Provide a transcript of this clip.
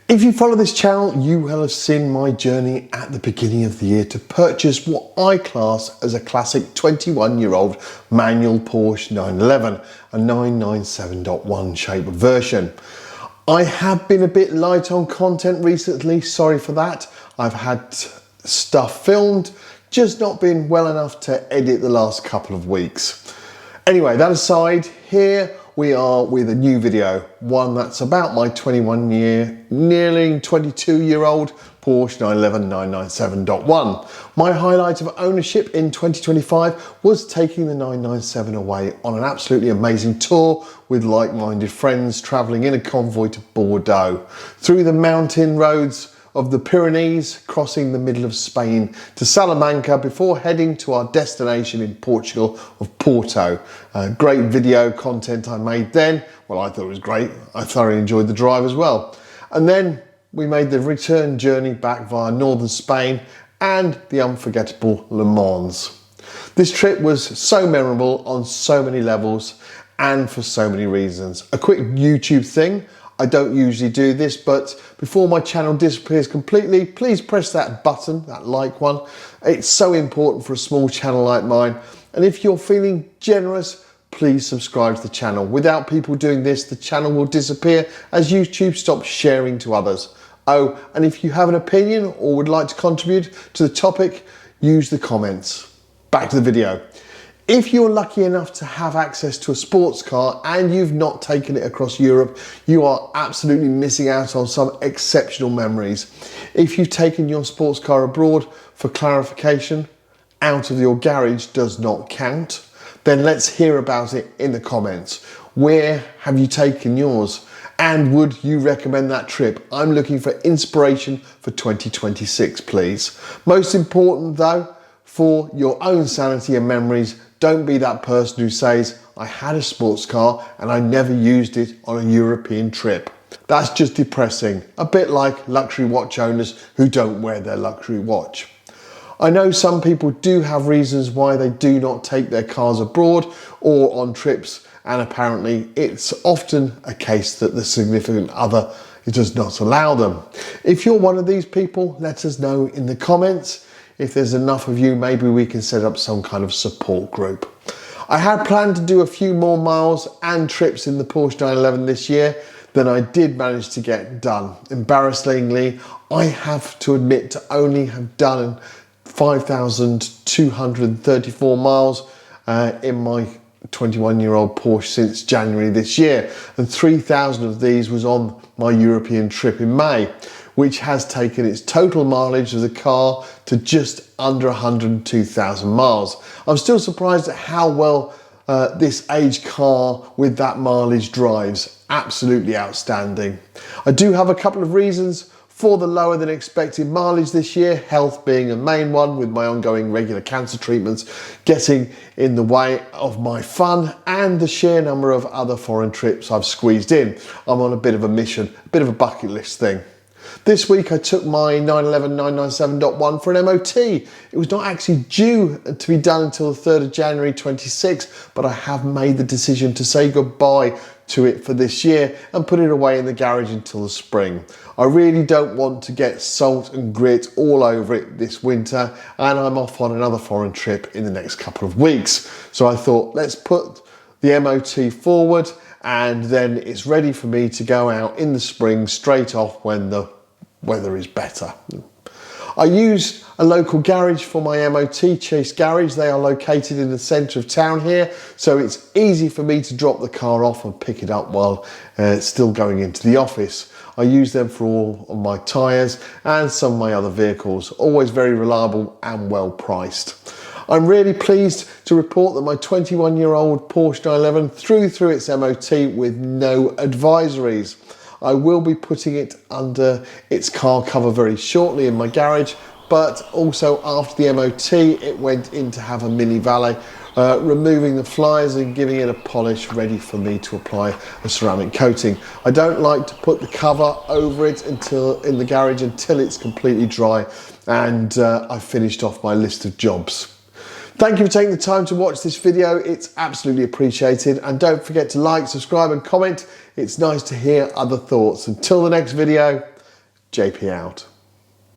If you follow this channel, you will have seen my journey at the beginning of the year to purchase what I class as a classic 21-year-old manual Porsche 911, a 997.1 shape version. I have been a bit light on content recently, sorry for that. I've had stuff filmed, just not been well enough to edit the last couple of weeks. Anyway, that aside, here we are with a new video, one that's about my 21-year, nearly 22-year-old Porsche 911 997.1. My highlight of ownership in 2025 was taking the 997 away on an absolutely amazing tour with like-minded friends travelling in a convoy to Bordeaux, through the mountain roads of the Pyrenees, crossing the middle of Spain to Salamanca before heading to our destination in Portugal of Porto. Great video content I made then. Well, I thought it was great. I thoroughly enjoyed the drive as well. And then we made the return journey back via northern Spain and the unforgettable Le Mans. This trip was so memorable on so many levels and for so many reasons. A quick YouTube thing. I don't usually do this, but before my channel disappears completely, please press that button, that like one. It's so important for a small channel like mine. And if you're feeling generous, please subscribe to the channel. Without people doing this, the channel will disappear as YouTube stops sharing to others. Oh, and if you have an opinion or would like to contribute to the topic, use the comments. Back to the video. If you're lucky enough to have access to a sports car and you've not taken it across Europe, you are absolutely missing out on some exceptional memories. If you've taken your sports car abroad, for clarification, out of your garage does not count, then let's hear about it in the comments. Where have you taken yours? And would you recommend that trip? I'm looking for inspiration for 2026, please. Most important though, for your own sanity and memories, don't be that person who says, I had a sports car and I never used it on a European trip. That's just depressing, a bit like luxury watch owners who don't wear their luxury watch. I know some people do have reasons why they do not take their cars abroad or on trips, and apparently it's often a case that the significant other does not allow them. If you're one of these people, let us know in the comments. If there's enough of you, maybe we can set up some kind of support group. I had planned to do a few more miles and trips in the Porsche 911 this year than I did manage to get done. Embarrassingly, I have to admit to only have done 5,234 miles in my 21-year-old Porsche since January this year, and 3,000 of these was on my European trip in May, which has taken its total mileage of the car to just under 102,000 miles. I'm still surprised at how well this age car with that mileage drives. Absolutely outstanding. I do have a couple of reasons for the lower than expected mileage this year, health being a main one, with my ongoing regular cancer treatments getting in the way of my fun and the sheer number of other foreign trips I've squeezed in. I'm on a bit of a mission, a bit of a bucket list thing. This week I took my 911 997.1 for an MOT. It was not actually due to be done until the 3rd of January 26, but I have made the decision to say goodbye to it for this year and put it away in the garage until the spring. I really don't want to get salt and grit all over it this winter, and I'm off on another foreign trip in the next couple of weeks. So I thought, let's put the MOT forward, and then it's ready for me to go out in the spring straight off when the weather is better. I use a local garage for my MOT, Chase Garage. They are located in the centre of town here, so it's easy for me to drop the car off and pick it up while it's still going into the office. I use them for all of my tyres and some of my other vehicles, always very reliable and well priced. I'm really pleased to report that my 21-year-old Porsche 911 through its MOT with no advisories. I will be putting it under its car cover very shortly in my garage, but also after the MOT it went in to have a mini valet, removing the flyers and giving it a polish ready for me to apply a ceramic coating. I don't like to put the cover over it in the garage until it's completely dry and I've finished off my list of jobs. Thank you for taking the time to watch this video. It's absolutely appreciated. And don't forget to like, subscribe and comment. It's nice to hear other thoughts. Until the next video, JP out.